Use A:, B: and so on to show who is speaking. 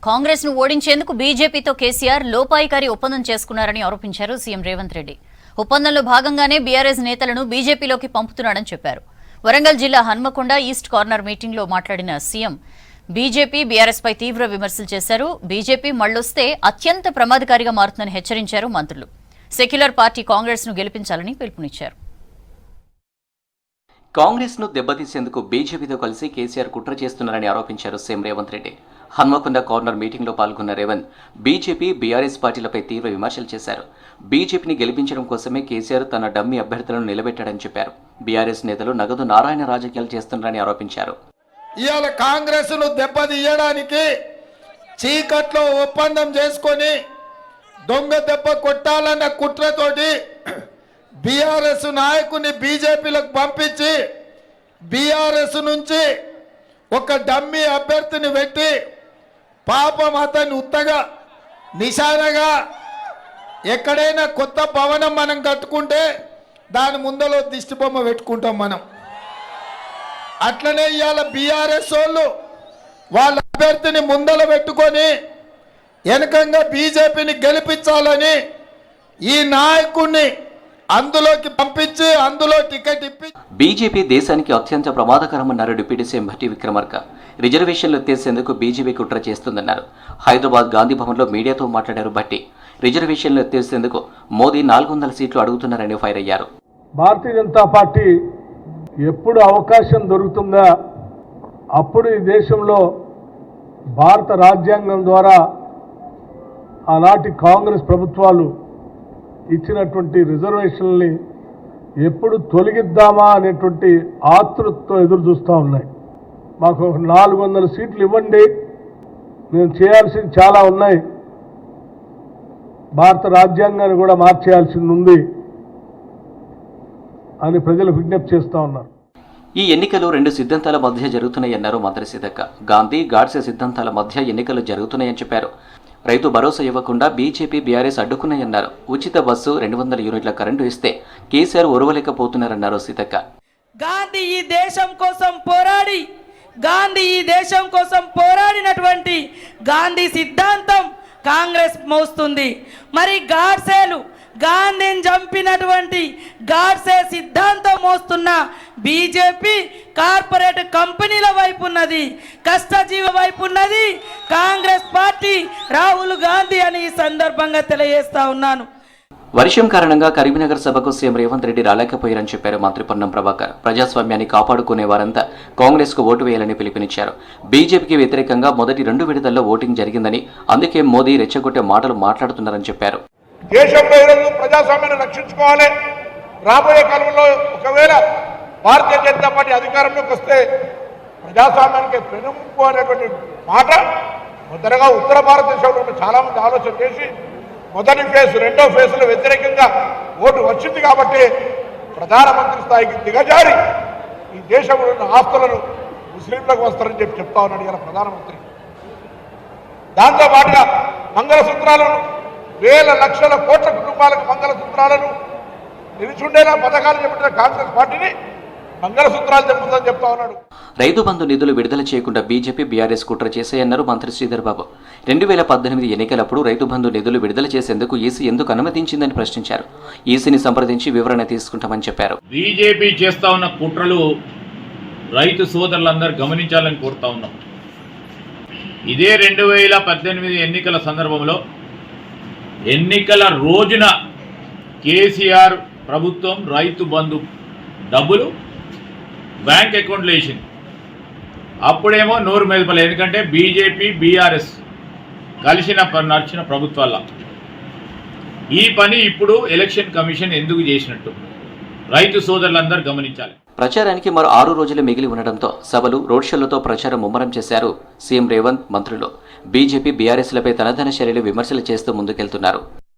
A: కాంగ్రెస్ ను ఓడించేందుకు బీజేపీతో కేసీఆర్ లోపాయికారి ఒప్పందం చేసుకున్నారని ఆరోపించారు సీఎం రేవంత్ రెడ్డి. ఒప్పందంలో భాగంగానే బీఆర్ఎస్ నేతలను బీజేపీలోకి పంపుతున్నాడని చెప్పారు. వరంగల్ జిల్లా హన్మకొండ ఈస్ట్ కార్నర్ మీటింగ్ లో మాట్లాడిన సీఎం బీజేపీ బీఆర్ఎస్ పై తీవ్ర విమర్శలు చేశారు. బీజేపీ మళ్లొస్తే అత్యంత ప్రమాదకారిగా మారుతుందని హెచ్చరించారు మంత్రులు. సెక్యులర్ పార్టీ కాంగ్రెస్ ను గెలిపించాలని పిలుపునిచ్చారు.
B: కాంగ్రెస్ ను దెబ్బతీసేందుకు బీజేపీతో కలిసి కేసీఆర్ కుట్ర చేస్తున్నారని ఆరోపించారు CM Revanth Reddy. Hanamkonda corner meeting లో పాల్గొన్న రేవంత్ బీజేపీ బీఆర్ఎస్ పార్టీలపై తీవ్ర విమర్శలు చేశారు. బీజేపీని గెలిపించడం కోసమే కేసీఆర్ తన డమ్మీ అభ్యర్థులను నిలబెట్టాడని చెప్పారు. బీఆర్ఎస్ నేతలు నగదు నారాయణ రాజకీయాలు చేస్తున్నారని ఆరోపించారు.
C: ఇవాళ కాంగ్రెస్ ను దెబ్బతీయడానికి చీకట్లో ఒప్పందం చేసుకొని దొంగ దెబ్బ కొట్టాలన్న కుట్రతోటి బీఆర్ఎస్ నాయకుని బీజేపీలకు పంపించి బీఆర్ఎస్ నుంచి ఒక డమ్మీ అభ్యర్థిని పెట్టి పాపం అతన్ని ఉత్తగా నిశానగా ఎక్కడైనా కొత్త భవనం మనం కట్టుకుంటే దాని ముందలో దిష్టి బొమ్మ పెట్టుకుంటాం మనం. అట్లనే ఇవాళ బీఆర్ఎస్ వాళ్ళు వాళ్ళ అభ్యర్థిని ముందల పెట్టుకొని వెనకంగా బీజేపీని గెలిపించాలని ఈ నాయకుడిని అందులోకి పంపించి అందులో టికెట్ ఇప్పి
B: బీజేపీ దేశానికి అత్యంత ప్రమాదకరమన్నారు డిప్యూటీ సీఎం భట్టి విక్రమార్క. రిజర్వేషన్లు ఎత్తేసేందుకు బీజేపీ కుట్ర చేస్తుందన్నారు. హైదరాబాద్ గాంధీ భవన్లో మీడియాతో మాట్లాడారు భట్టి. రిజర్వేషన్లు ఎత్తేసేందుకు మోదీ 400 సీట్లు అడుగుతున్నారని ఫైర్ అయ్యారు.
D: భారతీయ జనతా పార్టీ ఎప్పుడు అవకాశం దొరుకుతుందా అప్పుడు ఈ దేశంలో భారత రాజ్యాంగం ద్వారా ఆనాటి కాంగ్రెస్ ప్రభుత్వాలు ఇచ్చినటువంటి రిజర్వేషన్ని ఎప్పుడు తొలగిద్దామా అనేటువంటి ఆతృతతో ఎదురు చూస్తూ ఉన్నాయి. మాకు 400 సీట్లు ఇవ్వండి, మేము చేయాల్సింది చాలా ఉన్నాయి, భారత రాజ్యాంగాన్ని కూడా మార్చేయాల్సింది ఉంది అని ప్రజలు విజ్ఞప్తి చేస్తూ ఉన్నారు.
B: ఈ ఎన్నికలు 2 సిద్ధాంతాల మధ్య జరుగుతున్నాయన్నారు మంత్రి సీతక్క. గాంధీ గాడ్సే సిద్ధాంతాల మధ్య ఎన్నికలు జరుగుతున్నాయని చెప్పారు. రైతు భరోసా ఇవ్వకుండా బీజేపీ బీఆర్ఎస్ అడ్డుకున్నాయన్నారు. ఉచిత బస్సు 200 యూనిట్ల కరెంటు ఇస్తే కేసీఆర్ ఒరవలేకపోతున్నారన్నారు సీతక్క.
E: గాంధీ ఈ దేశం కోసం పోరాడినటువంటి గాంధీ సిద్ధాంతం కాంగ్రెస్ మోస్తుంది. మరి గాంధీని చంపినటువంటి గాడ్సే సిద్ధాంతం మోస్తున్న బీజేపీ కార్పొరేట్ కంపెనీల వైపు ఉన్నది, కష్టజీవి వైపు ఉన్నది కాంగ్రెస్ పార్టీ, రాహుల్ గాంధీ అని ఈ సందర్భంగా తెలియజేస్తా ఉన్నాను.
B: వర్షం కారణంగా కరీంనగర్ సభకు సీఎం రేవంత్ రెడ్డి రాలేకపోయారని చెప్పారు మంత్రి పొన్నం ప్రభాకర్. ప్రజాస్వామ్యాన్ని కాపాడుకునే వారంతా కాంగ్రెస్ కు ఓటు వేయాలని పిలుపునిచ్చారు. బీజేపీకి వ్యతిరేకంగా మొదటి 2 విడతల్లో ఓటింగ్ జరిగిందని, అందుకే మోదీ రెచ్చగొట్టే మాటలు మాట్లాడుతున్నారని చెప్పారు.
F: దేశంలో ఈరోజు ప్రజాస్వామ్యాన్ని రక్షించుకోవాలి. రాబోయే కాలంలో ఒకవేళ భారతీయ జనతా పార్టీ అధికారంలోకి వస్తే ప్రజాస్వామ్యానికి పెనుముప్పు అనేటువంటి మాట మొదటగా ఉత్తర భారతదేశంలో చాలా మంది ఆలోచన చేసి మొదటి ఫేజ్ 2వ ఫేజ్లో వ్యతిరేకంగా ఓటు వచ్చింది కాబట్టి ప్రధానమంత్రి స్థాయికి దిగజారి ఈ దేశంలో ఉన్న ఆస్తులను ముస్లింలకు వస్తారని చెప్తా ఉన్నాడు ఇలా ప్రధానమంత్రి. దాంతో పాటుగా మంగళసూత్రాలను వేల లక్షల కోట్ల కుటుంబాలకు మంగళసూత్రాలను నిలిచుండేలా పథకాలు చెప్పిన కాంగ్రెస్ పార్టీని మంగళసూత్రాలు చెప్తుందని చెప్తా ఉన్నాడు.
B: రైతు బంధు నిధులు విడుదల చేయకుండా బీజేపీ బీఆర్ఎస్ కుట్ర చేశాయన్నారు మంత్రి శ్రీధర్ బాబు. 2018 ఎన్నికలప్పుడు రైతు బంధు నిధులు విడుదల చేసేందుకు ఈసీ ఎందుకు అనుమతించిందని ప్రశ్నించారు. ఈసీని సంప్రదించి వివరణ తీసుకుంటామని చెప్పారు.
G: బీజేపీ చేస్తా ఉన్న కుట్రలు రైతు సోదరులందరూ గమనించాలని కోరుతా ఉన్నాం. ఇదే 2018 ఎన్నికల సందర్భంలో ఎన్నికల రోజున కేసీఆర్ ప్రభుత్వం రైతు బంధు డబ్బులు బ్యాంక్ అకౌంట్లో వేసింది. అప్పుడేమో నోరు మెదపలే, ఎందుకంటే బీజేపీ బీఆర్ఎస్ కలిసిన నడిచిన ప్రభుత్వాల ఈ పని ఇప్పుడు ఎలక్షన్ కమిషన్ ఎందుకు చేసినట్టు రైతు సోదరులందరూ గమనించాలి.
B: ప్రచారానికి మరో 6 రోజులు మిగిలి ఉండడంతో సభలు, రోడ్ షోలతో ప్రచారం ముమ్మరం చేశారు సీఎం రేవంత్, మంత్రులు. బీజేపీ బీఆర్ఎస్లపై తనదన శైలిలో విమర్శలు చేస్తూ ముందుకెళ్తున్నారు.